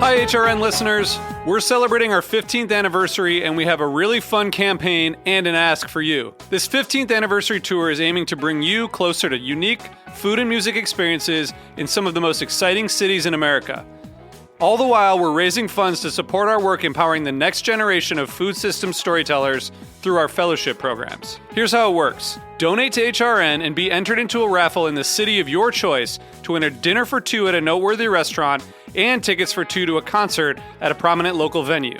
Hi, HRN listeners. We're celebrating our 15th anniversary, and we have a really fun campaign and an ask for you. This 15th anniversary tour is aiming to bring you closer to unique food and music experiences in some of the most exciting cities in America. All the while, we're raising funds to support our work empowering the next generation of food systems storytellers through our fellowship programs. Here's how it works. Donate to HRN and be entered into a raffle in the city of your choice to win a dinner for two at a noteworthy restaurant and tickets for two to a concert at a prominent local venue.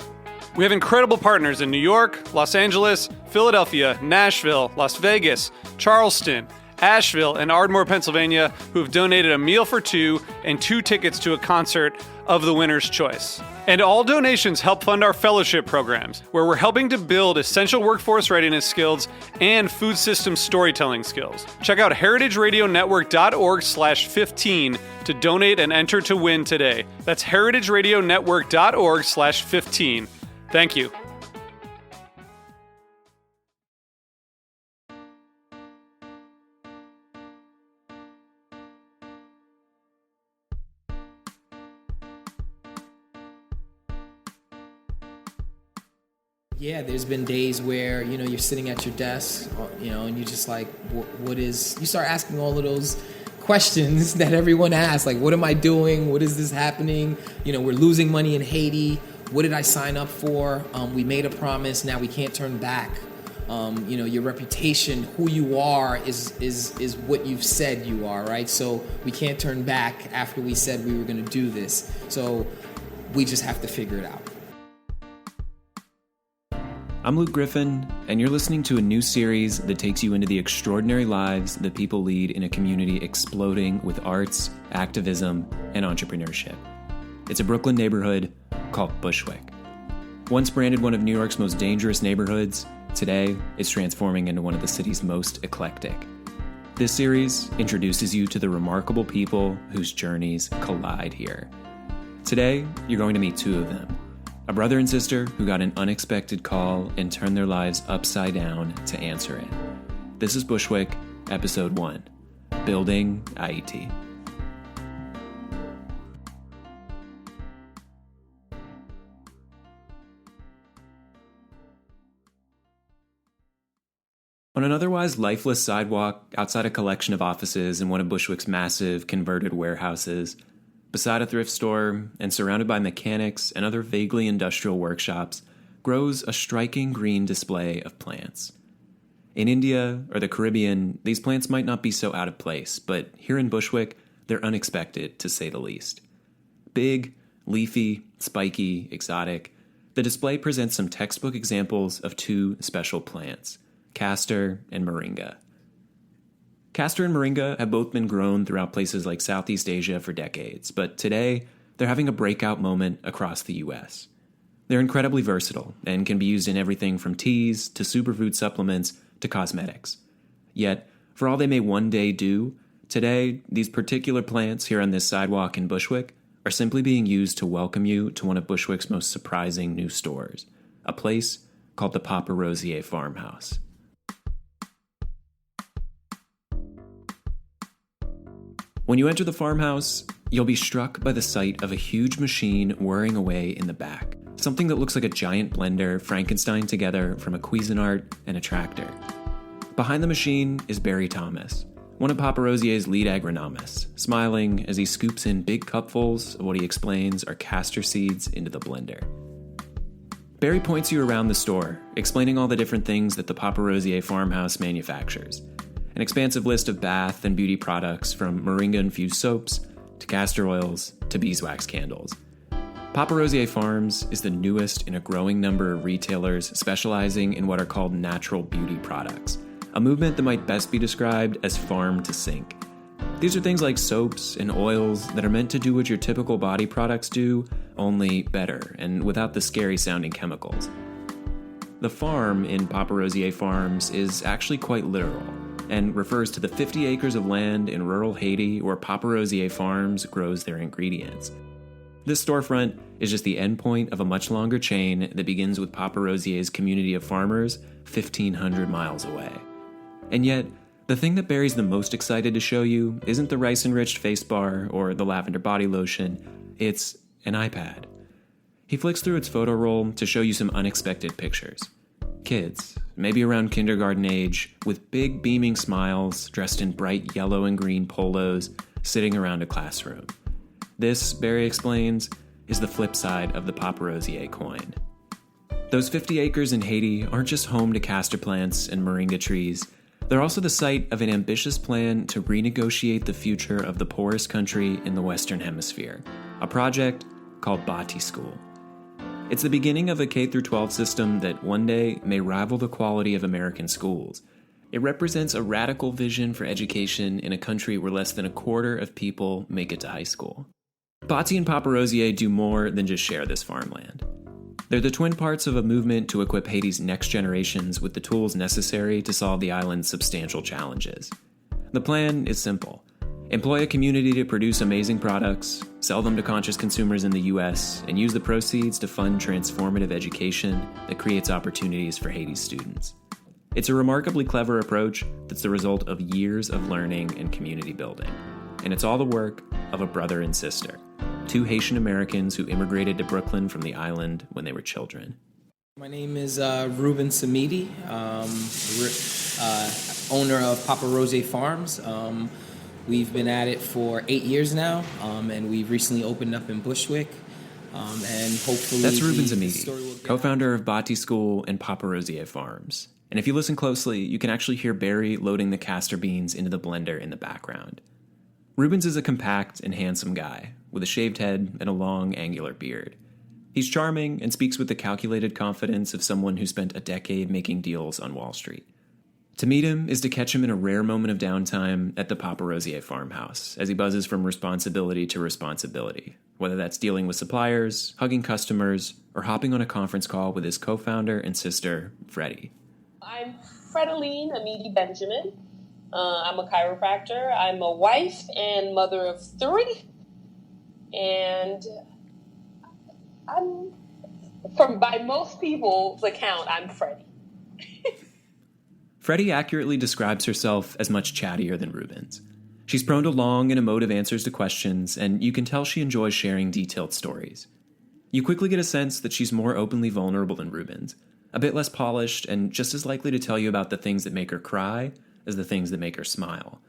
We have incredible partners in New York, Los Angeles, Philadelphia, Nashville, Las Vegas, Charleston, Asheville, and Ardmore, Pennsylvania, who have donated a meal for two and two tickets to a concert of the winner's choice. And all donations help fund our fellowship programs, where we're helping to build essential workforce readiness skills and food system storytelling skills. Check out heritageradionetwork.org/15 to donate and enter to win today. That's heritageradionetwork.org/15. Thank you. Yeah, there's been days where, you're sitting at your desk, and you're just like, you start asking all of those questions that everyone asks, like, what am I doing? What is this happening? We're losing money in Haiti. What did I sign up for? We made a promise. Now we can't turn back. Your reputation, who you are is what you've said you are, right? So we can't turn back after we said we were going to do this. So we just have to figure it out. I'm Luke Griffin, and you're listening to a new series that takes you into the extraordinary lives that people lead in a community exploding with arts, activism, and entrepreneurship. It's a Brooklyn neighborhood called Bushwick. Once branded one of New York's most dangerous neighborhoods, today it's transforming into one of the city's most eclectic. This series introduces you to the remarkable people whose journeys collide here. Today, you're going to meet two of them. A brother and sister who got an unexpected call and turned their lives upside down to answer it. This is Bushwick, Episode 1, Building Ayiti. On an otherwise lifeless sidewalk outside a collection of offices in one of Bushwick's massive converted warehouses, beside a thrift store and surrounded by mechanics and other vaguely industrial workshops, grows a striking green display of plants. In India or the Caribbean, these plants might not be so out of place, but here in Bushwick, they're unexpected, to say the least. Big, leafy, spiky, exotic, the display presents some textbook examples of two special plants, castor and moringa. Castor and moringa have both been grown throughout places like Southeast Asia for decades, but today they're having a breakout moment across the U.S. They're incredibly versatile and can be used in everything from teas to superfood supplements to cosmetics. Yet, for all they may one day do, today these particular plants here on this sidewalk in Bushwick are simply being used to welcome you to one of Bushwick's most surprising new stores, a place called the Papa Rosier Farmhouse. When you enter the farmhouse, you'll be struck by the sight of a huge machine whirring away in the back, something that looks like a giant blender Frankenstein together from a Cuisinart and a tractor. Behind the machine is Barry Thomas, one of Papa Rosier's lead agronomists, smiling as he scoops in big cupfuls of what he explains are castor seeds into the blender. Barry points you around the store, explaining all the different things that the Papa Rosier farmhouse manufactures. An expansive list of bath and beauty products from moringa-infused soaps to castor oils to beeswax candles. Papa Rosier Farms is the newest in a growing number of retailers specializing in what are called natural beauty products, a movement that might best be described as farm to sink. These are things like soaps and oils that are meant to do what your typical body products do, only better and without the scary-sounding chemicals. The farm in Papa Rosier Farms is actually quite literal, and refers to the 50 acres of land in rural Haiti where Papa Rosier Farms grows their ingredients. This storefront is just the endpoint of a much longer chain that begins with Papa Rosier's community of farmers 1,500 miles away. And yet, the thing that Barry's the most excited to show you isn't the rice-enriched face bar or the lavender body lotion, it's an iPad. He flicks through its photo roll to show you some unexpected pictures. Kids, maybe around kindergarten age, with big beaming smiles, dressed in bright yellow and green polos, sitting around a classroom. This, Barry explains, is the flip side of the Paparossier coin. Those 50 acres in Haiti aren't just home to castor plants and moringa trees. They're also the site of an ambitious plan to renegotiate the future of the poorest country in the Western Hemisphere, a project called Bati School. It's the beginning of a K-12 system that one day may rival the quality of American schools. It represents a radical vision for education in a country where less than a quarter of people make it to high school. Bati and Paparossier do more than just share this farmland. They're the twin parts of a movement to equip Haiti's next generations with the tools necessary to solve the island's substantial challenges. The plan is simple. Employ a community to produce amazing products, sell them to conscious consumers in the U.S., and use the proceeds to fund transformative education that creates opportunities for Haiti's students. It's a remarkably clever approach that's the result of years of learning and community building. And it's all the work of a brother and sister, two Haitian Americans who immigrated to Brooklyn from the island when they were children. My name is Rubens and Freddie, owner of Paparossier Farms. We've been at it for 8 years now, and we've recently opened up in Bushwick, and hopefully... That's Rubens and Freddie, co-founder of Bati School and Paparossier Farms. And if you listen closely, you can actually hear Barry loading the castor beans into the blender in the background. Rubens is a compact and handsome guy, with a shaved head and a long, angular beard. He's charming and speaks with the calculated confidence of someone who spent a decade making deals on Wall Street. To meet him is to catch him in a rare moment of downtime at the Paparossier farmhouse, as he buzzes from responsibility to responsibility, whether that's dealing with suppliers, hugging customers, or hopping on a conference call with his co-founder and sister, Freddie. I'm Fredaline Ayiti Benjamin. I'm a chiropractor. I'm a wife and mother of 3. And by most people's account, I'm Freddie. Freddie accurately describes herself as much chattier than Rubens. She's prone to long and emotive answers to questions, and you can tell she enjoys sharing detailed stories. You quickly get a sense that she's more openly vulnerable than Rubens, a bit less polished, and just as likely to tell you about the things that make her cry as the things that make her smile.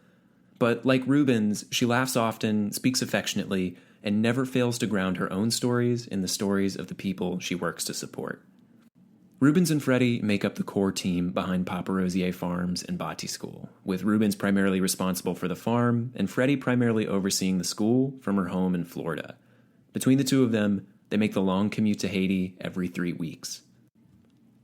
But like Rubens, she laughs often, speaks affectionately, and never fails to ground her own stories in the stories of the people she works to support. Rubens and Freddie make up the core team behind Paparossier Farms and Bati School, with Rubens primarily responsible for the farm and Freddie primarily overseeing the school from her home in Florida. Between the two of them, they make the long commute to Haiti every 3 weeks.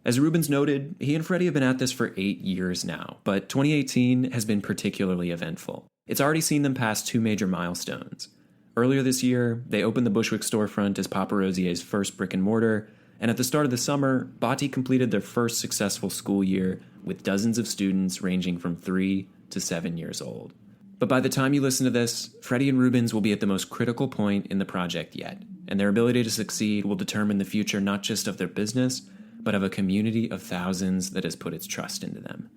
As Rubens noted, he and Freddie have been at this for 8 years now, but 2018 has been particularly eventful. It's already seen them pass 2 major milestones. Earlier this year, they opened the Bushwick storefront as Paparossier's first brick and mortar, and at the start of the summer, Bati completed their first successful school year with dozens of students ranging from 3 to 7 years old. But by the time you listen to this, Freddie and Rubens will be at the most critical point in the project yet, and their ability to succeed will determine the future not just of their business, but of a community of thousands that has put its trust into them.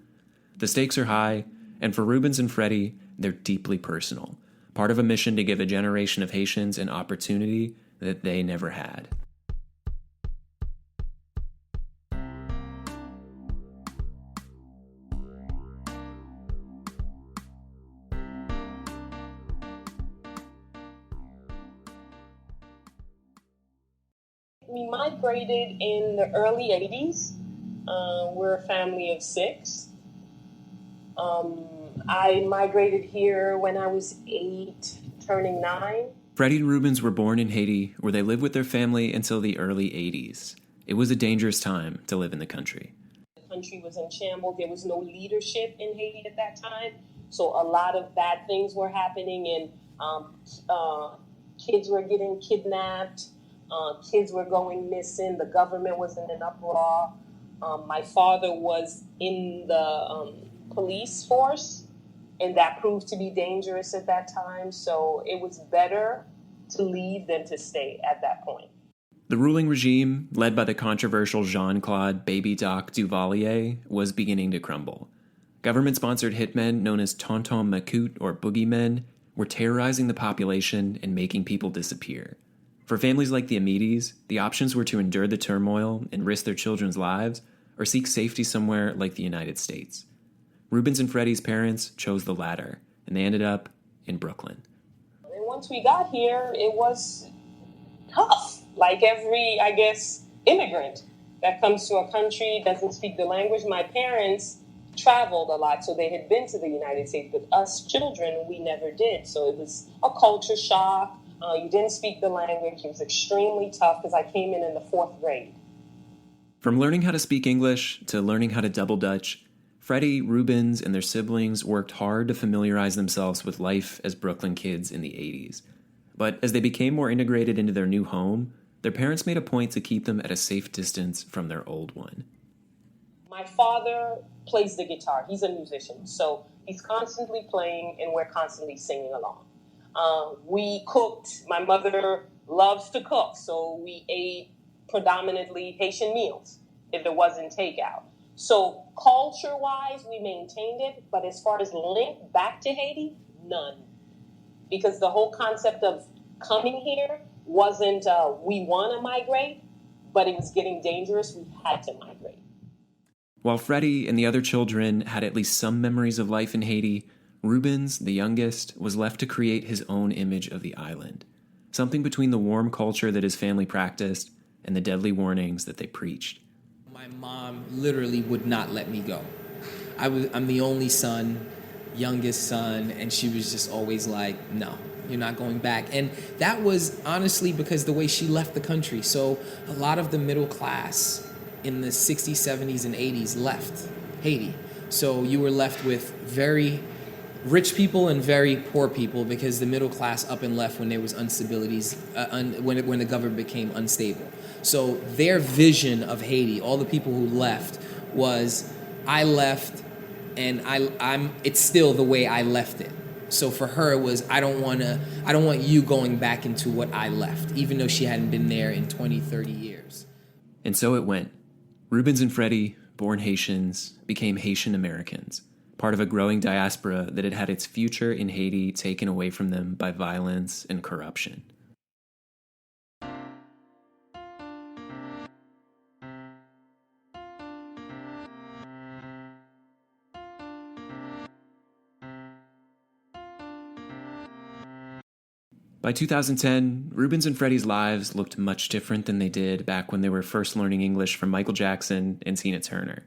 The stakes are high, and for Rubens and Freddie, they're deeply personal, part of a mission to give a generation of Haitians an opportunity that they never had. We migrated in the early 80s. We're a family of 6. I migrated here when I was 8, turning 9. Freddie and Rubens were born in Haiti, where they lived with their family until the early 80s. It was a dangerous time to live in the country. The country was in shambles. There was no leadership in Haiti at that time. So a lot of bad things were happening, and kids were getting kidnapped. Kids were going missing. The government was in an uproar. My father was in the police force, and that proved to be dangerous at that time. So it was better to leave than to stay at that point. The ruling regime, led by the controversial Jean-Claude Baby Doc Duvalier, was beginning to crumble. Government-sponsored hitmen known as Tonton Macoute or boogeymen were terrorizing the population and making people disappear. For families like the Ayitis, the options were to endure the turmoil and risk their children's lives or seek safety somewhere like the United States. Rubens and Freddie's parents chose the latter, and they ended up in Brooklyn. And once we got here, it was tough. Like every, I guess, immigrant that comes to a country, doesn't speak the language. My parents traveled a lot, so they had been to the United States, but us children, we never did. So it was a culture shock. You didn't speak the language. It was extremely tough because I came in the 4th grade. From learning how to speak English to learning how to double Dutch, Freddie, Rubens, and their siblings worked hard to familiarize themselves with life as Brooklyn kids in the 80s. But as they became more integrated into their new home, their parents made a point to keep them at a safe distance from their old one. My father plays the guitar. He's a musician, so he's constantly playing and we're constantly singing along. We cooked. My mother loves to cook, so we ate predominantly Haitian meals if it wasn't takeout. So culture-wise, we maintained it, but as far as link back to Haiti, none. Because the whole concept of coming here wasn't we want to migrate, but it was getting dangerous. We had to migrate. While Freddie and the other children had at least some memories of life in Haiti, Rubens, the youngest, was left to create his own image of the island, something between the warm culture that his family practiced and the deadly warnings that they preached. My mom literally would not let me go. I'm the only son, youngest son, and she was just always like, no, you're not going back. And that was honestly because the way she left the country. So a lot of the middle class in the 60s, 70s, and 80s left Haiti. So you were left with very rich people and very poor people because the middle class up and left when there was instabilities, when the government became unstable. So their vision of Haiti, all the people who left, was I left and it's still the way I left it. So for her it was I don't want you going back into what I left, even though she hadn't been there in 20, 30 years. And so it went. Rubens and Freddie, born Haitians, became Haitian Americans, part of a growing diaspora that had had its future in Haiti taken away from them by violence and corruption. By 2010, Rubens and Freddie's lives looked much different than they did back when they were first learning English from Michael Jackson and Tina Turner.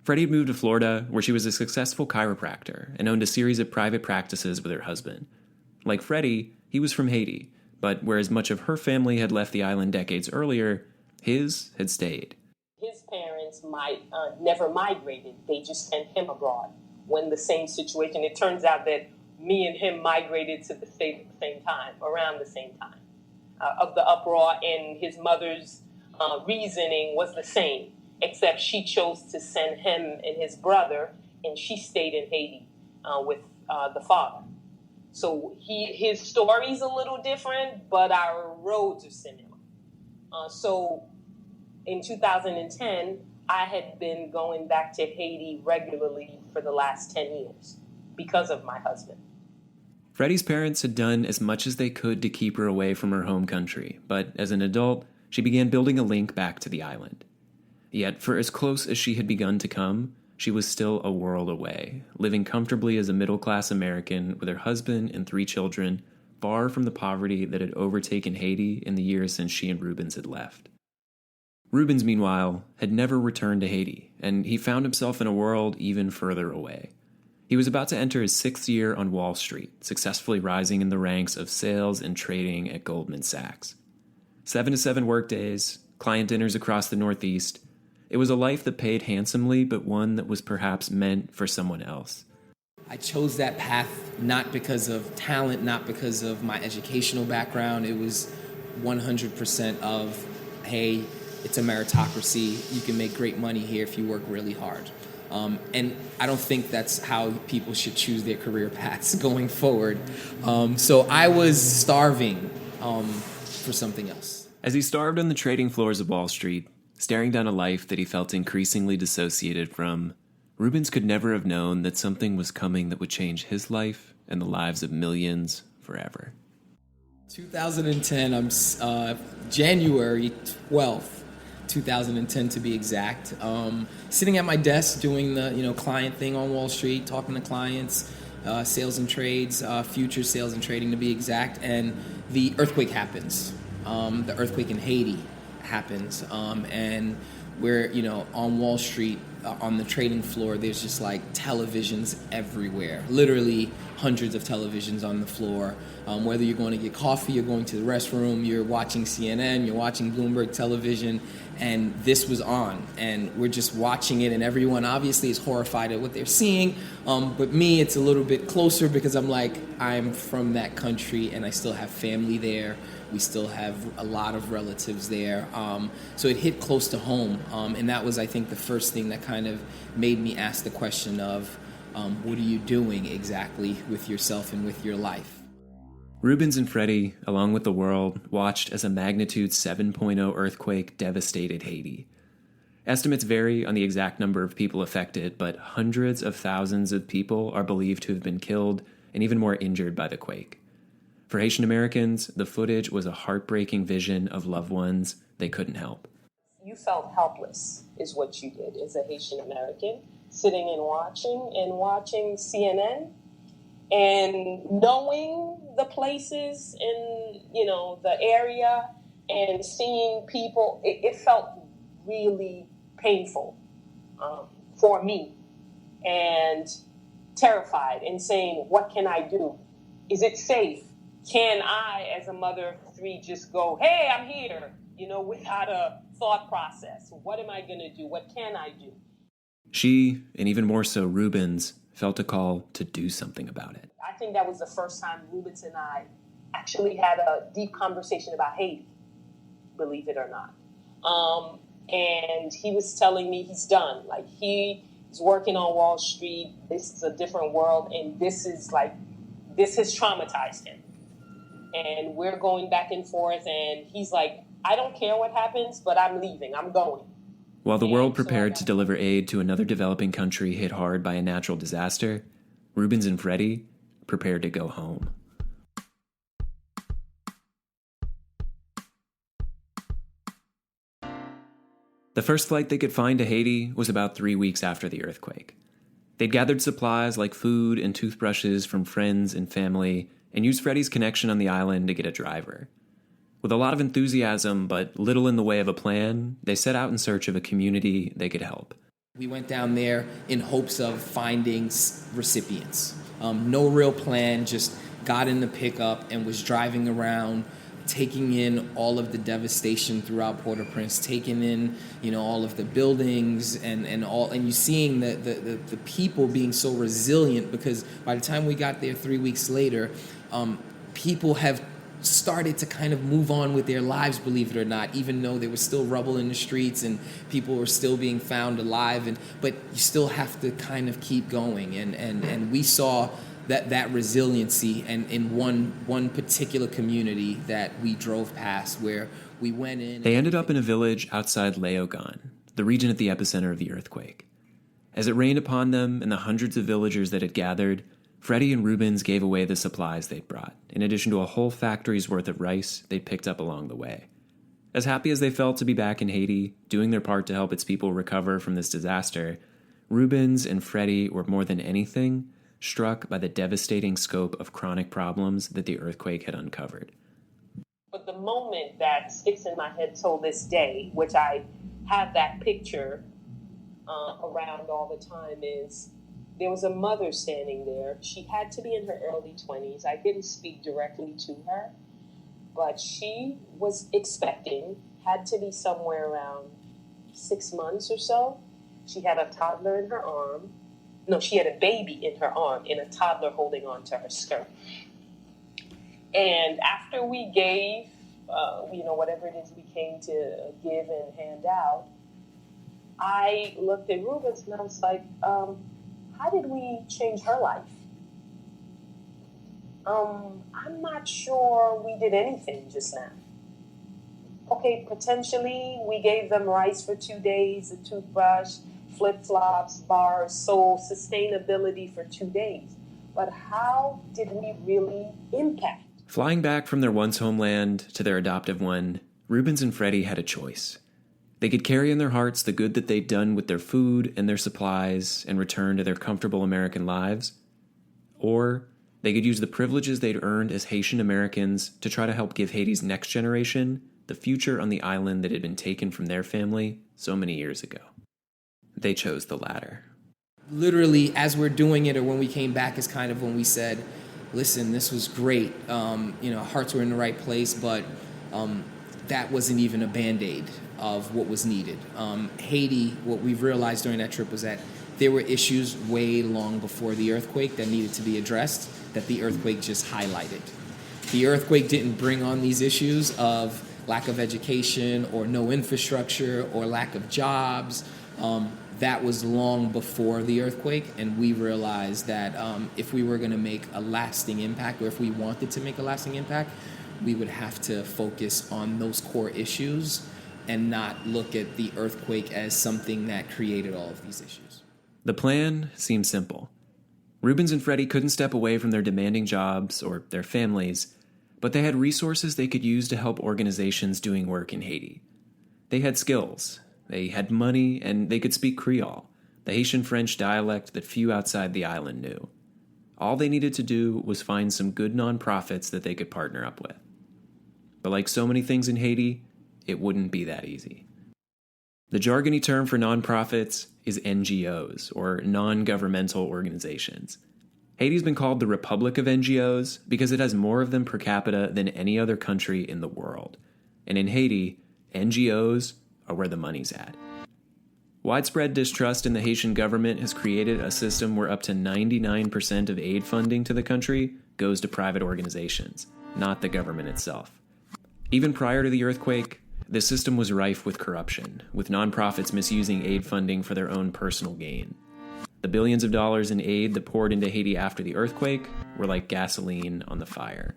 Freddie had moved to Florida, where she was a successful chiropractor and owned a series of private practices with her husband. Like Freddie, he was from Haiti, but whereas much of her family had left the island decades earlier, his had stayed. His parents never migrated. They just sent him abroad when the same situation. It turns out that me and him migrated to the States at the same time, around the same time, of the uproar, and his mother's reasoning was the same, except she chose to send him and his brother, and she stayed in Haiti with the father. So his story's a little different, but our roads are similar. So in 2010, I had been going back to Haiti regularly for the last 10 years because of my husband. Freddie's parents had done as much as they could to keep her away from her home country, but as an adult, she began building a link back to the island. Yet, for as close as she had begun to come, she was still a world away, living comfortably as a middle-class American with her husband and 3 children, far from the poverty that had overtaken Haiti in the years since she and Rubens had left. Rubens, meanwhile, had never returned to Haiti, and he found himself in a world even further away. He was about to enter his 6th year on Wall Street, successfully rising in the ranks of sales and trading at Goldman Sachs. 7-to-7 workdays, client dinners across the Northeast. It was a life that paid handsomely, but one that was perhaps meant for someone else. I chose that path not because of talent, not because of my educational background. It was 100% of, hey, it's a meritocracy. You can make great money here if you work really hard. And I don't think that's how people should choose their career paths going forward. So I was starving for something else. As he starved on the trading floors of Wall Street, staring down a life that he felt increasingly dissociated from, Rubens could never have known that something was coming that would change his life and the lives of millions forever. 2010, January 12th, 2010 to be exact. Sitting at my desk doing the client thing on Wall Street, talking to clients, sales and trades, future sales and trading to be exact, and the earthquake happens. The earthquake in Haiti happens, and we're on Wall Street on the trading floor. There's just like televisions everywhere, literally hundreds of televisions on the floor. Whether you're going to get coffee, you're going to the restroom, you're watching CNN, you're watching Bloomberg television, and this was on, and we're just watching it, and everyone obviously is horrified at what they're seeing, but me, it's a little bit closer because I'm from that country, and I still have family there. We still have a lot of relatives there, so it hit close to home, and that was, I think, the first thing that kind of made me ask the question of, what are you doing exactly with yourself and with your life? Rubens and Freddie, along with the world, watched as a magnitude 7.0 earthquake devastated Haiti. Estimates vary on the exact number of people affected, but hundreds of thousands of people are believed to have been killed and even more injured by the quake. For Haitian Americans, the footage was a heartbreaking vision of loved ones they couldn't help. You felt helpless, is what you did as a Haitian American, sitting and watching CNN and knowing the places in, the area and seeing people. It felt really painful for me and terrified and saying, what can I do? Is it safe? Can I, as a mother of three, just go, hey, I'm here, without a thought process? What am I going to do? What can I do? She, and even more so Rubens, felt a call to do something about it. I think that was the first time Rubens and I actually had a deep conversation about Haiti, believe it or not. And he was telling me he's done. Like, he's working on Wall Street. This is a different world, and this has traumatized him. And we're going back and forth, and he's like, I don't care what happens, but I'm leaving. I'm going. While the world prepared to deliver aid to another developing country hit hard by a natural disaster, Rubens and Freddie prepared to go home. The first flight they could find to Haiti was about 3 weeks after the earthquake. They'd gathered supplies like food and toothbrushes from friends and family and used Freddie's connection on the island to get a driver. With a lot of enthusiasm, but little in the way of a plan, they set out in search of a community they could help. We went down there in hopes of finding recipients. No real plan, just got in the pickup and was driving around, taking in all of the devastation throughout Port-au-Prince, taking in, all of the buildings and you seeing the people being so resilient, because by the time we got there 3 weeks later, people have started to kind of move on with their lives, believe it or not, even though there was still rubble in the streets and people were still being found alive, but you still have to kind of keep going, and we saw that resiliency and in one particular community that we drove past, where we went in. They ended up in a village outside Léogâne, the region at the epicenter of the earthquake. As it rained upon them and the hundreds of villagers that had gathered, Freddie and Rubens gave away the supplies they'd brought, in addition to a whole factory's worth of rice they'd picked up along the way. As happy as they felt to be back in Haiti, doing their part to help its people recover from this disaster, Rubens and Freddie were more than anything struck by the devastating scope of chronic problems that the earthquake had uncovered. But the moment that sticks in my head till this day, which I have that picture around all the time, is there was a mother standing there. She had to be in her early 20s. I didn't speak directly to her, but she was expecting, had to be somewhere around 6 months or so. She had a toddler in her arm. No, she had a baby in her arm and a toddler holding on to her skirt. And after we gave, whatever it is we came to give and hand out, I looked at Rubens and I was like, how did we change her life? I'm not sure we did anything just now. Okay, potentially we gave them rice for 2 days, a toothbrush, flip-flops, bars, so sustainability for 2 days. But how did we really impact? Flying back from their once homeland to their adoptive one, Rubens and Freddie had a choice. They could carry in their hearts the good that they'd done with their food and their supplies and return to their comfortable American lives, or they could use the privileges they'd earned as Haitian Americans to try to help give Haiti's next generation the future on the island that had been taken from their family so many years ago. They chose the latter. Literally, as we're doing it or when we came back is kind of when we said, listen, this was great. Hearts were in the right place, but that wasn't even a Band-Aid of what was needed. Haiti, what we've realized during that trip was that there were issues way long before the earthquake that needed to be addressed that the earthquake just highlighted. The earthquake didn't bring on these issues of lack of education or no infrastructure or lack of jobs. That was long before the earthquake, and we realized that if we were going to make a lasting impact, or if we wanted to make a lasting impact, we would have to focus on those core issues and not look at the earthquake as something that created all of these issues. The plan seemed simple. Rubens and Freddie couldn't step away from their demanding jobs or their families, but they had resources they could use to help organizations doing work in Haiti. They had skills, they had money, and they could speak Creole, the Haitian French dialect that few outside the island knew. All they needed to do was find some good nonprofits that they could partner up with. But like so many things in Haiti, it wouldn't be that easy. The jargony term for nonprofits is NGOs, or non-governmental organizations. Haiti's been called the Republic of NGOs because it has more of them per capita than any other country in the world. And in Haiti, NGOs are where the money's at. Widespread distrust in the Haitian government has created a system where up to 99% of aid funding to the country goes to private organizations, not the government itself. Even prior to the earthquake, the system was rife with corruption, with nonprofits misusing aid funding for their own personal gain. The billions of dollars in aid that poured into Haiti after the earthquake were like gasoline on the fire.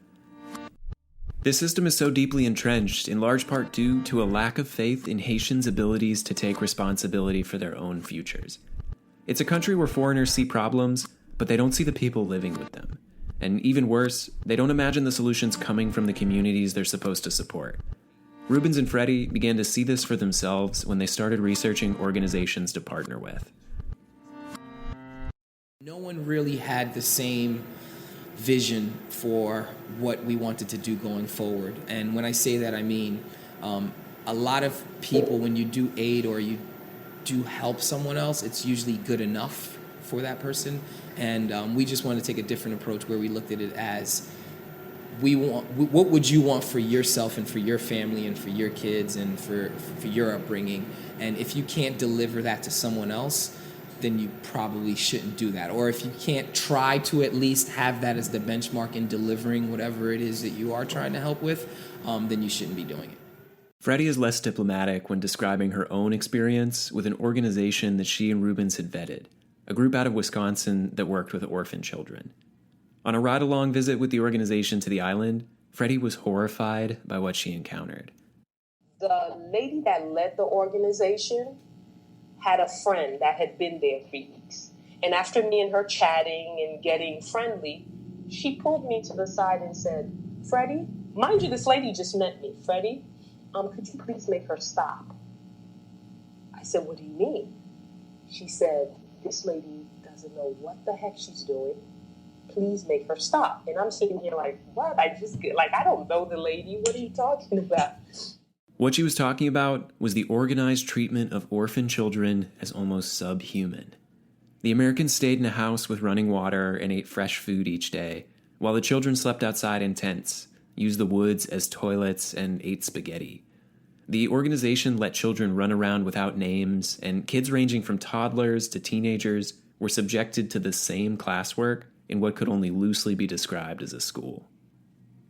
This system is so deeply entrenched, in large part due to a lack of faith in Haitians' abilities to take responsibility for their own futures. It's a country where foreigners see problems, but they don't see the people living with them. And even worse, they don't imagine the solutions coming from the communities they're supposed to support. Rubens and Freddie began to see this for themselves when they started researching organizations to partner with. No one really had the same vision for what we wanted to do going forward. And when I say that, I mean a lot of people, when you do aid or you do help someone else, it's usually good enough for that person. And we just want to take a different approach where we looked at it as what would you want for yourself and for your family and for your kids and for your upbringing? And if you can't deliver that to someone else, then you probably shouldn't do that. Or if you can't try to at least have that as the benchmark in delivering whatever it is that you are trying to help with, then you shouldn't be doing it. Freddie is less diplomatic when describing her own experience with an organization that she and Rubens had vetted, a group out of Wisconsin that worked with orphan children. On a ride-along visit with the organization to the island, Freddie was horrified by what she encountered. The lady that led the organization had a friend that had been there 3 weeks. And after me and her chatting and getting friendly, she pulled me to the side and said, Freddie, mind you, this lady just met me. Freddie, could you please make her stop? I said, what do you mean? She said, this lady doesn't know what the heck she's doing. Please make her stop. And I'm sitting here like, what? I don't know the lady. What are you talking about? What she was talking about was the organized treatment of orphan children as almost subhuman. The Americans stayed in a house with running water and ate fresh food each day, while the children slept outside in tents, used the woods as toilets, and ate spaghetti. The organization let children run around without names, and kids ranging from toddlers to teenagers were subjected to the same classwork in what could only loosely be described as a school.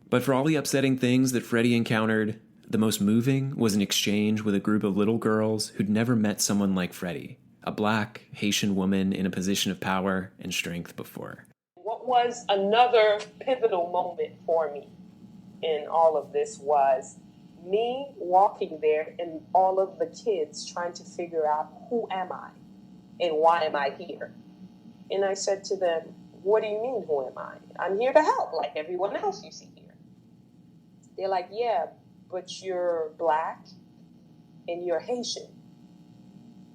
But for all the upsetting things that Freddie encountered, the most moving was an exchange with a group of little girls who'd never met someone like Freddie, a black Haitian woman in a position of power and strength before. What was another pivotal moment for me in all of this was me walking there and all of the kids trying to figure out, who am I and why am I here? And I said to them, what do you mean, who am I? I'm here to help, like everyone else you see here. They're like, yeah, but you're Black and you're Haitian.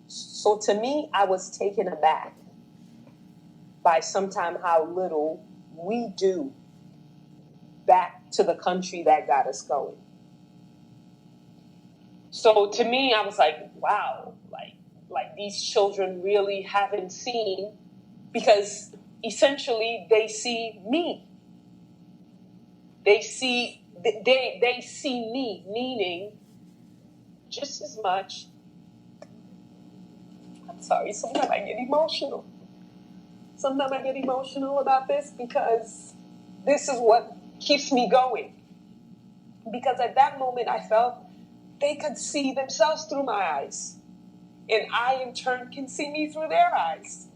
So to me, I was taken aback by sometimes how little we do back to the country that got us going. So to me, I was like, wow, like these children really haven't seen, because essentially they see me. They see me, meaning just as much. I'm sorry, sometimes I get emotional. Sometimes I get emotional about this because this is what keeps me going. Because at that moment I felt they could see themselves through my eyes. And I, in turn, can see me through their eyes.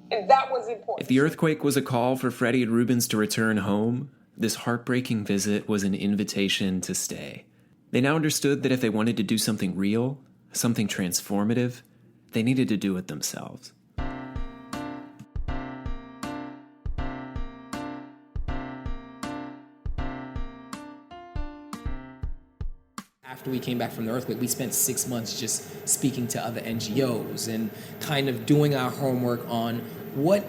And that was important. If the earthquake was a call for Freddie and Rubens to return home, this heartbreaking visit was an invitation to stay. They now understood that if they wanted to do something real, something transformative, they needed to do it themselves. After we came back from the earthquake, we spent 6 months just speaking to other NGOs and kind of doing our homework on what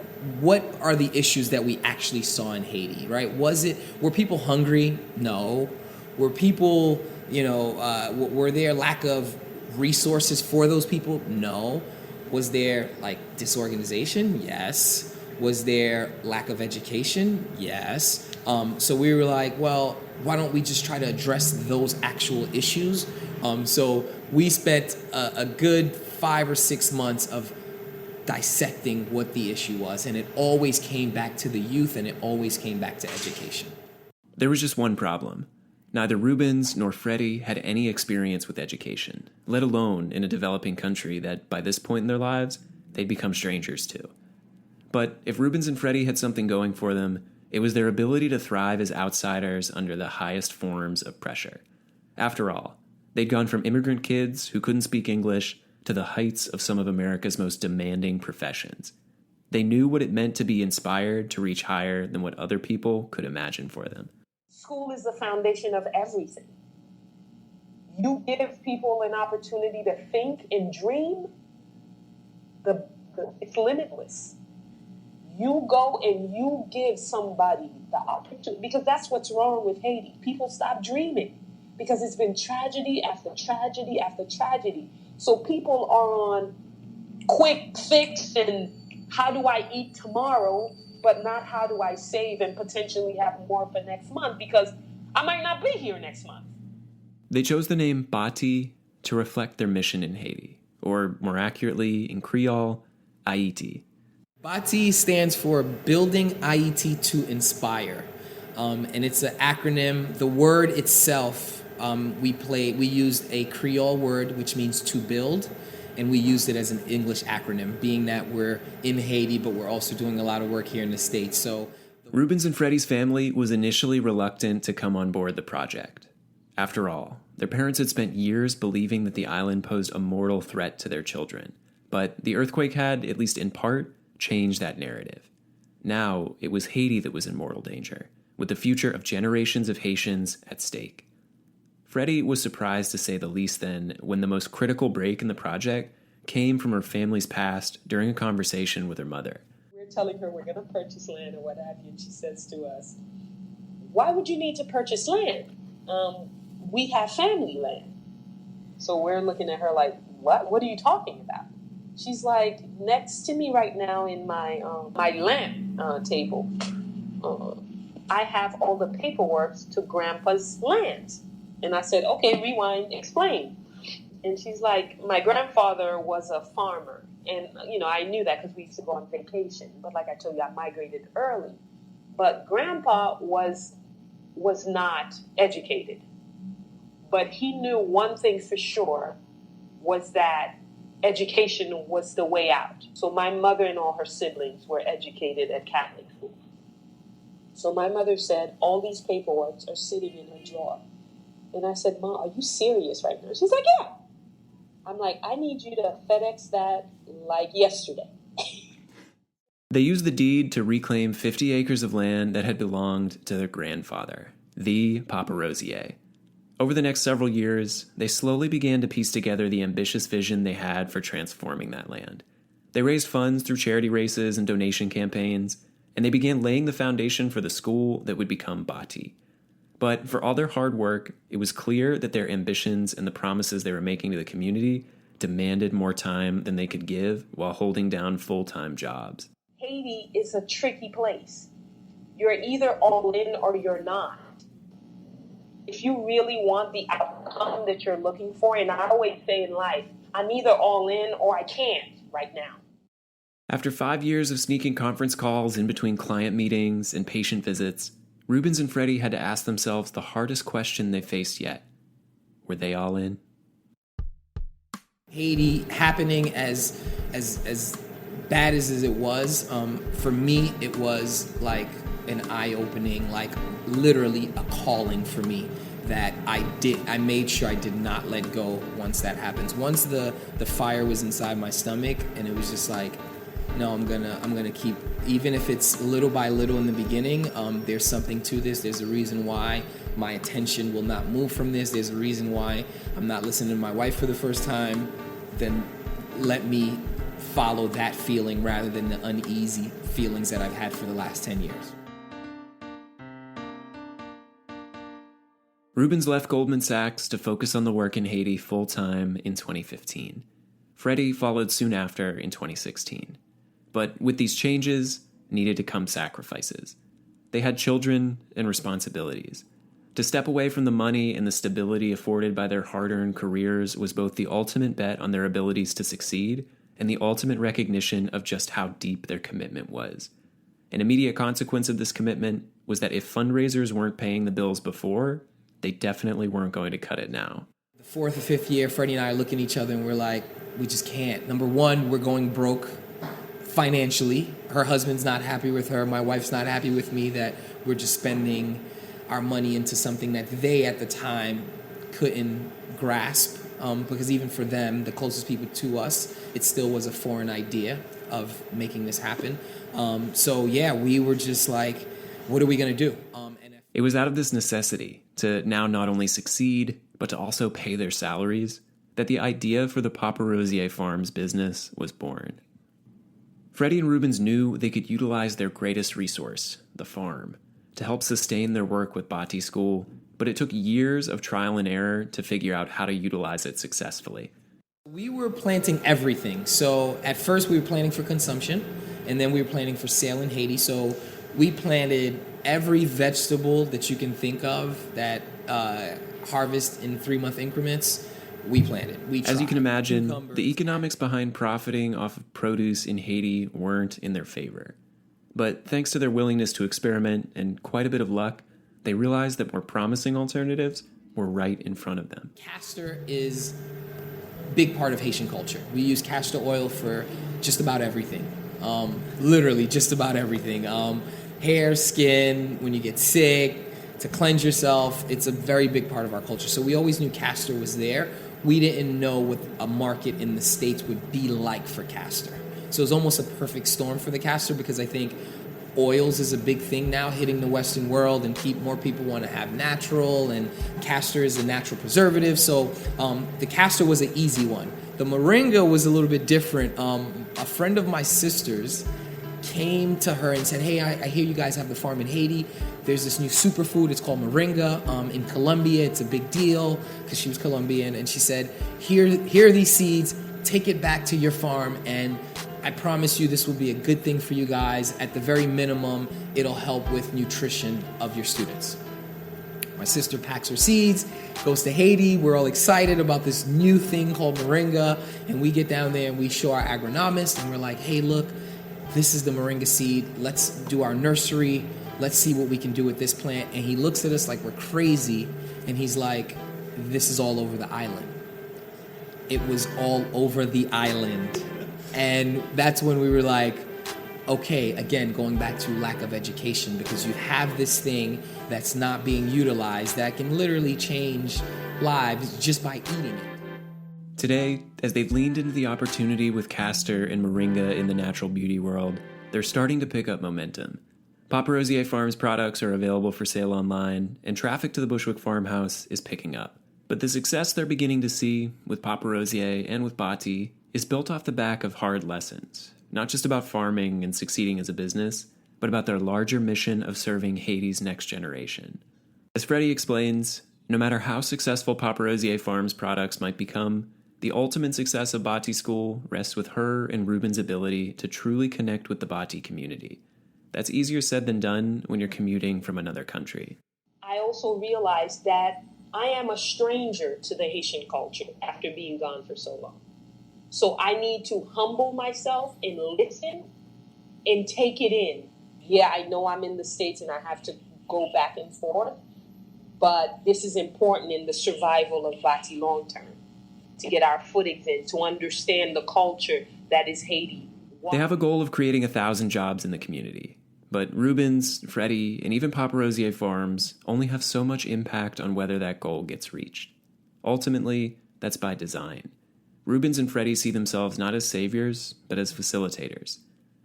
are the issues that we actually saw in Haiti, right? Were people hungry? No. Were people, were there lack of resources for those people? No. Was there disorganization? Yes. Was there lack of education? Yes. So we were like, well, why don't we just try to address those actual issues? So we spent a good 5 or 6 months of dissecting what the issue was, and it always came back to the youth, and it always came back to education. There was just one problem. Neither Rubens nor Freddie had any experience with education, let alone in a developing country that, by this point in their lives, they'd become strangers to. But if Rubens and Freddie had something going for them, it was their ability to thrive as outsiders under the highest forms of pressure. After all, they'd gone from immigrant kids who couldn't speak English to the heights of some of America's most demanding professions. They knew what it meant to be inspired to reach higher than what other people could imagine for them. School is the foundation of everything. You give people an opportunity to think and dream, it's limitless. You go and you give somebody the opportunity, because that's what's wrong with Haiti. People stop dreaming because it's been tragedy after tragedy after tragedy. So people are on quick fix and how do I eat tomorrow, but not how do I save and potentially have more for next month, because I might not be here next month. They chose the name Bati to reflect their mission in Haiti, or more accurately, in Creole, Ayiti. Bati stands for Building Ayiti to Inspire, and it's an acronym. The word itself, we used a Creole word which means to build, and we used it as an English acronym, being that we're in Haiti, but we're also doing a lot of work here in the States. So, Rubens and Freddie's family was initially reluctant to come on board the project. After all, their parents had spent years believing that the island posed a mortal threat to their children, but the earthquake had, at least in part, changed that narrative. Now, it was Haiti that was in mortal danger, with the future of generations of Haitians at stake. Freddie was surprised, to say the least, then, when the most critical break in the project came from her family's past during a conversation with her mother. We're telling her we're going to purchase land or what have you, and she says to us, why would you need to purchase land? We have family land. So we're looking at her like, what? What are you talking about? She's like, next to me right now in my lamp table, I have all the paperwork to Grandpa's land. And I said, okay, rewind, explain. And she's like, my grandfather was a farmer. And, I knew that because we used to go on vacation. But like I told you, I migrated early. But Grandpa was not educated. But he knew one thing for sure, was that education was the way out. So my mother and all her siblings were educated at Catholic school. So my mother said, all these paperwork are sitting in her drawer. And I said, Mom, are you serious right now? She's like, yeah. I'm like, I need you to FedEx that like yesterday. They used the deed to reclaim 50 acres of land that had belonged to their grandfather. the Papa Rosier. Over the next several years, they slowly began to piece together the ambitious vision they had for transforming that land. They raised funds through charity races and donation campaigns, and they began laying the foundation for the school that would become Bati. But for all their hard work, it was clear that their ambitions and the promises they were making to the community demanded more time than they could give while holding down full-time jobs. Haiti is a tricky place. You're either all in or you're not. If you really want the outcome that you're looking for, and I always say in life, I'm either all in or I can't right now. After 5 years of sneaking conference calls in between client meetings and patient visits, Rubens and Freddie had to ask themselves the hardest question they faced yet. Were they all in? Haiti happening as bad as it was, for me, it was like an eye-opening, like literally a calling for me that I made sure I did not let go once that happens. Once the fire was inside my stomach and it was just like, no, I'm gonna keep, even if it's little by little in the beginning, there's something to this. There's a reason why my attention will not move from this. There's a reason why I'm not listening to my wife for the first time. Then let me follow that feeling rather than the uneasy feelings that I've had for the last 10 years. Rubens left Goldman Sachs to focus on the work in Haiti full-time in 2015. Freddie followed soon after in 2016. But with these changes, needed to come sacrifices. They had children and responsibilities. To step away from the money and the stability afforded by their hard-earned careers was both the ultimate bet on their abilities to succeed and the ultimate recognition of just how deep their commitment was. An immediate consequence of this commitment was that if fundraisers weren't paying the bills before, they definitely weren't going to cut it now. The fourth or fifth year, Freddie and I are looking at each other and we're like, we just can't. Number one, we're going broke financially. Her husband's not happy with her. My wife's not happy with me that we're just spending our money into something that they at the time couldn't grasp. Because even for them, the closest people to us, it still was a foreign idea of making this happen. We were just like, what are we going to do? It was out of this necessity to now not only succeed, but to also pay their salaries, that the idea for the Papa Rosier Farms business was born. Freddie and Rubens knew they could utilize their greatest resource, the farm, to help sustain their work with Bati School, but it took years of trial and error to figure out how to utilize it successfully. We were planting everything. So at first we were planting for consumption, and then we were planting for sale in Haiti. So we planted every vegetable that you can think of that harvest in 3-month increments. We planted. As you can imagine, the economics behind profiting off of produce in Haiti weren't in their favor. But thanks to their willingness to experiment and quite a bit of luck, they realized that more promising alternatives were right in front of them. Castor is a big part of Haitian culture. We use castor oil for just about everything. Literally just about everything. Hair, skin, when you get sick, to cleanse yourself. It's a very big part of our culture. So we always knew castor was there. We didn't know what a market in the States would be like for castor. So it was almost a perfect storm for the castor because I think oils is a big thing now hitting the Western world and more people want to have natural, and castor is a natural preservative. So the castor was an easy one. The moringa was a little bit different. A friend of my sister's came to her and said, hey, I hear you guys have the farm in Haiti. There's this new superfood. It's called moringa. In Colombia, it's a big deal because she was Colombian. And she said, here are these seeds. Take it back to your farm, and I promise you this will be a good thing for you guys. At the very minimum, it'll help with nutrition of your students. My sister packs her seeds, goes to Haiti. We're all excited about this new thing called moringa. And we get down there and we show our agronomist and we're like, hey, look, this is the moringa seed. Let's do our nursery. Let's see what we can do with this plant. And he looks at us like we're crazy. And he's like, this is all over the island. It was all over the island. And that's when we were like, okay, again, going back to lack of education, because you have this thing that's not being utilized that can literally change lives just by eating it. Today, as they've leaned into the opportunity with castor and moringa in the natural beauty world, they're starting to pick up momentum. Papa Rosier Farms products are available for sale online, and traffic to the Bushwick farmhouse is picking up. But the success they're beginning to see with Papa Rosier and with Bati is built off the back of hard lessons, not just about farming and succeeding as a business, but about their larger mission of serving Haiti's next generation. As Freddie explains, no matter how successful Papa Rosier Farms products might become, the ultimate success of Bati School rests with her and Rubens' ability to truly connect with the Bati community. That's easier said than done when you're commuting from another country. I also realized that I am a stranger to the Haitian culture after being gone for so long. So I need to humble myself and listen and take it in. Yeah, I know I'm in the States and I have to go back and forth, but this is important in the survival of Bati long term, to get our footings in, to understand the culture that is Haiti. They have a goal of creating 1,000 jobs in the community. But Rubens, Freddie, and even Papa Rosier Farms only have so much impact on whether that goal gets reached. Ultimately, that's by design. Rubens and Freddie see themselves not as saviors, but as facilitators.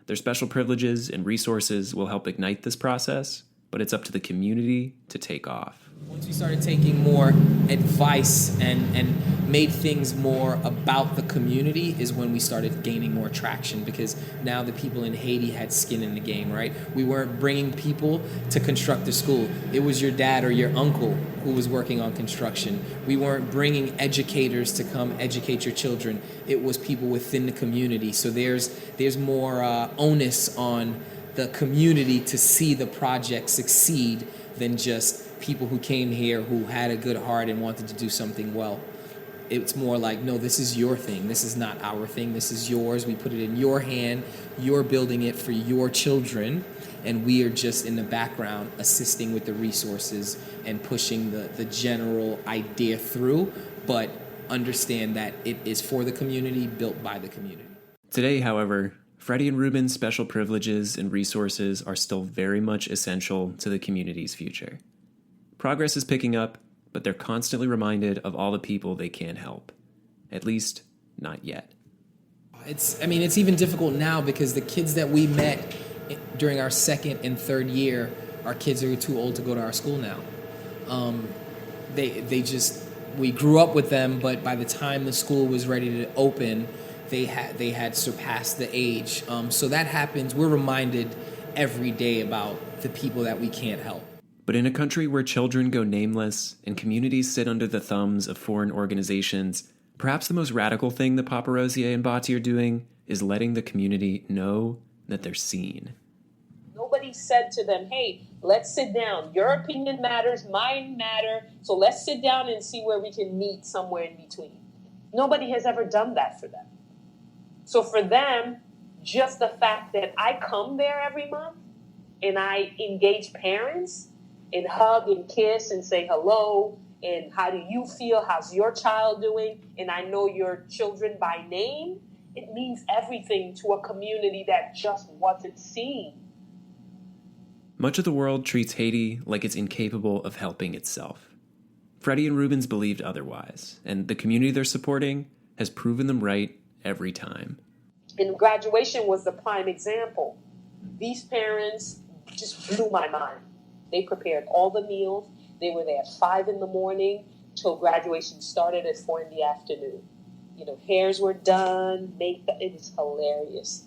Their special privileges and resources will help ignite this process, but it's up to the community to take off. Once we started taking more advice and made things more about the community is when we started gaining more traction, because now the people in Haiti had skin in the game, right? We weren't bringing people to construct the school. It was your dad or your uncle who was working on construction. We weren't bringing educators to come educate your children. It was people within the community. So there's more onus on the community to see the project succeed than just people who came here who had a good heart and wanted to do something well. It's more like, no, this is your thing. This is not our thing. This is yours. We put it in your hand. You're building it for your children. And we are just in the background assisting with the resources and pushing the general idea through, but understand that it is for the community, built by the community. Today, however, Freddie and Rubens' special privileges and resources are still very much essential to the community's future. Progress is picking up, but they're constantly reminded of all the people they can't help. At least, not yet. It's even difficult now because the kids that we met during our second and third year, our kids are too old to go to our school now. We grew up with them, but by the time the school was ready to open, they had surpassed the age. So that happens. We're reminded every day about the people that we can't help. But in a country where children go nameless and communities sit under the thumbs of foreign organizations, perhaps the most radical thing that Papa Rosier and Bati are doing is letting the community know that they're seen. Nobody said to them, hey, let's sit down. Your opinion matters, mine matter. So let's sit down and see where we can meet somewhere in between. Nobody has ever done that for them. So for them, just the fact that I come there every month and I engage parents and hug and kiss and say hello and how do you feel, how's your child doing, and I know your children by name, it means everything to a community that just wasn't seen. Much of the world treats Haiti like it's incapable of helping itself. Freddie and Rubens believed otherwise, and the community they're supporting has proven them right every time. And graduation was the prime example. These parents just blew my mind. They prepared all the meals. They were there at 5 a.m. till graduation started at 4 p.m. Hairs were done, makeup. It was hilarious.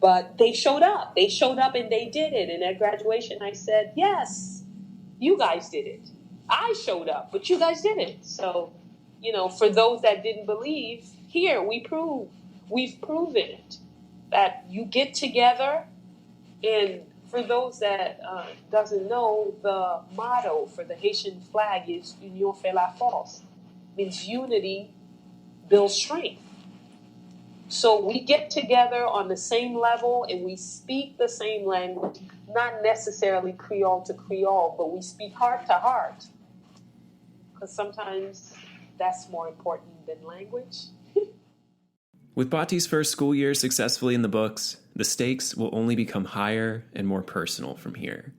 But they showed up. They showed up and they did it. And at graduation, I said, yes, you guys did it. I showed up, but you guys did it. So, for those that didn't believe, here we've proven it, that you get together. And for those that doesn't know, the motto for the Haitian flag is Union fait la force. Means unity builds strength. So we get together on the same level and we speak the same language, not necessarily Creole to Creole, but we speak heart to heart. Because sometimes that's more important than language. With Bati's first school year successfully in the books, the stakes will only become higher and more personal from here.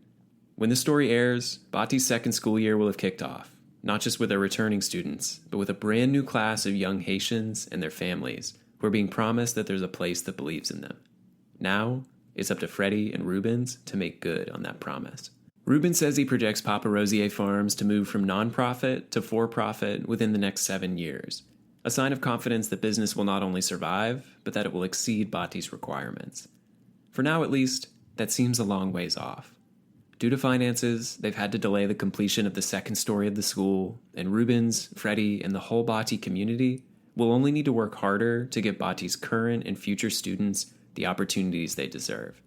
When the story airs, Bati's second school year will have kicked off, not just with their returning students, but with a brand new class of young Haitians and their families who are being promised that there's a place that believes in them. Now, It's up to Freddie and Rubens to make good on that promise. Rubens says he projects Papa Rosier Farms to move from nonprofit to for-profit within the next 7 years, a sign of confidence that business will not only survive, but that it will exceed Bati's requirements. For now, at least, that seems a long ways off. Due to finances, they've had to delay the completion of the second story of the school, and Rubens, Freddie, and the whole Bati community will only need to work harder to give Bati's current and future students the opportunities they deserve.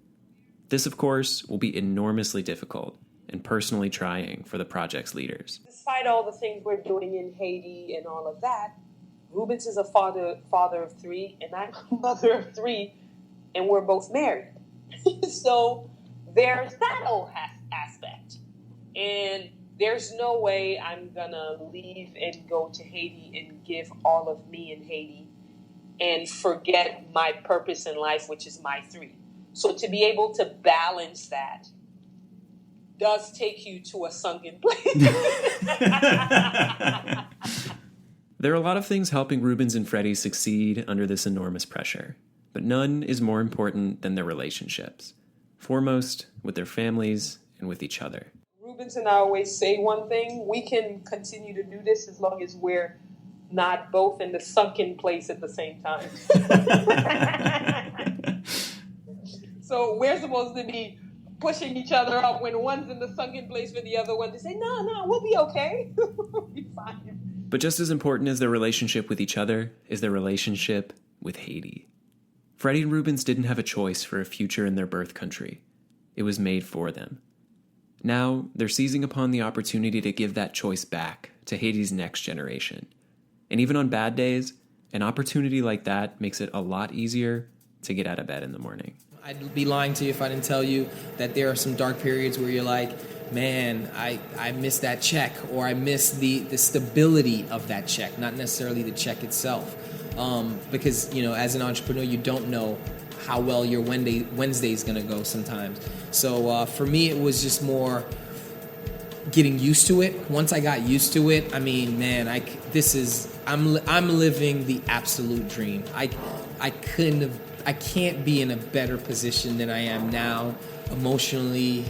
This, of course, will be enormously difficult and personally trying for the project's leaders. Despite all the things we're doing in Haiti and all of that, Rubens is a father of three, and I'm a mother of three, and we're both married. So there's that whole aspect. And there's no way I'm gonna leave and go to Haiti and give all of me in Haiti and forget my purpose in life, which is my three. So to be able to balance that does take you to a sunken place. There are a lot of things helping Rubens and Freddie succeed under this enormous pressure, but none is more important than their relationships, foremost with their families and with each other. Rubens and I always say one thing: we can continue to do this as long as we're not both in the sunken place at the same time. So we're supposed to be pushing each other up when one's in the sunken place for the other one to say, no, we'll be okay. We'll be fine. But just as important as their relationship with each other is their relationship with Haiti. Freddie and Rubens didn't have a choice for a future in their birth country. It was made for them. Now, they're seizing upon the opportunity to give that choice back to Haiti's next generation. And even on bad days, an opportunity like that makes it a lot easier to get out of bed in the morning. I'd be lying to you if I didn't tell you that there are some dark periods where you're like, man, I miss that check, or I miss the stability of that check, not necessarily the check itself. Because, as an entrepreneur, you don't know how well your Wednesday's going to go sometimes. So for me, it was just more getting used to it. Once I got used to it, I mean, man, I'm living the absolute dream. I can't be in a better position than I am now, emotionally,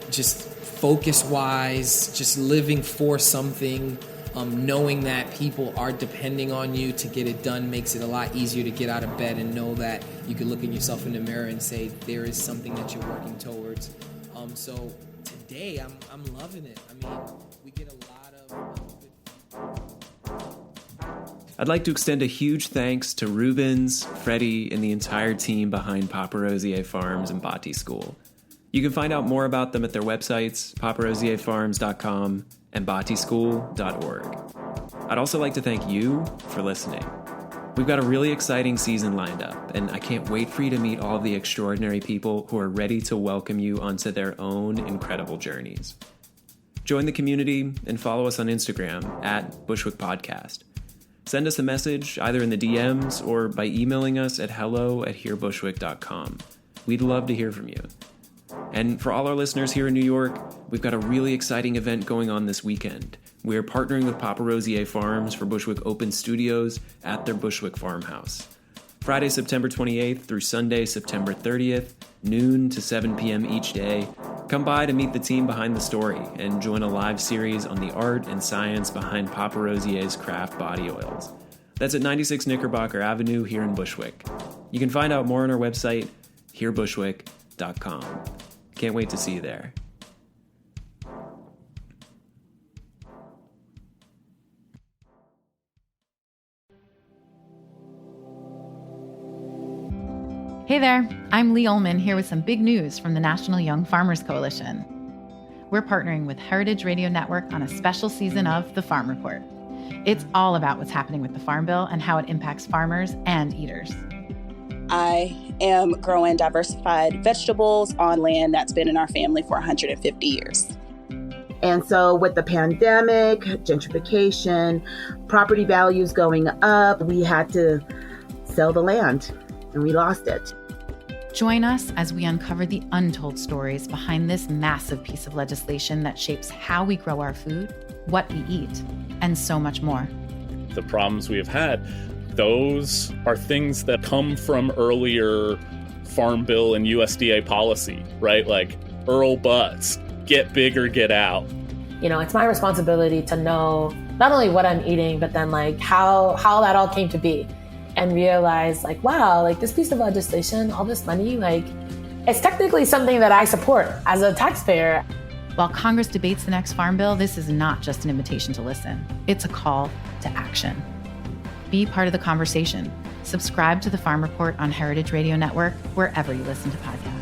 just focus-wise, just living for something, knowing that people are depending on you to get it done makes it a lot easier to get out of bed and know that you can look at yourself in the mirror and say there is something that you're working towards. So today, I'm loving it. I mean, we get a lot of I'd like to extend a huge thanks to Rubens, Freddie, and the entire team behind Papa Rosier Farms and Bati School. You can find out more about them at their websites, paparosierfarms.com and batischool.org. I'd also like to thank you for listening. We've got a really exciting season lined up, and I can't wait for you to meet all of the extraordinary people who are ready to welcome you onto their own incredible journeys. Join the community and follow us on Instagram at Bushwick Podcast. Send us a message either in the DMs or by emailing us at hello@hearbushwick.com. We'd love to hear from you. And for all our listeners here in New York, we've got a really exciting event going on this weekend. We are partnering with Papa Rosier Farms for Bushwick Open Studios at their Bushwick Farmhouse. Friday, September 28th through Sunday, September 30th, noon to 7 p.m. each day. Come by to meet the team behind the story and join a live series on the art and science behind Papa Rosier's craft body oils. That's at 96 Knickerbocker Avenue here in Bushwick. You can find out more on our website, hearbushwick.com. Can't wait to see you there. Hey there, I'm Lee Ullman here with some big news from the National Young Farmers Coalition. We're partnering with Heritage Radio Network on a special season of The Farm Report. It's all about what's happening with the Farm Bill and how it impacts farmers and eaters. I am growing diversified vegetables on land that's been in our family for 150 years. And so with the pandemic, gentrification, property values going up, we had to sell the land and we lost it. Join us as we uncover the untold stories behind this massive piece of legislation that shapes how we grow our food, what we eat, and so much more. The problems we have had, those are things that come from earlier Farm Bill and USDA policy, right? Like Earl Butts, get big or get out. You know, it's my responsibility to know not only what I'm eating, but then like how that all came to be, and realize like, wow, like this piece of legislation, all this money, like it's technically something that I support as a taxpayer. While Congress debates the next farm bill, this is not just an invitation to listen. It's a call to action. Be part of the conversation. Subscribe to the Farm Report on Heritage Radio Network, wherever you listen to podcasts.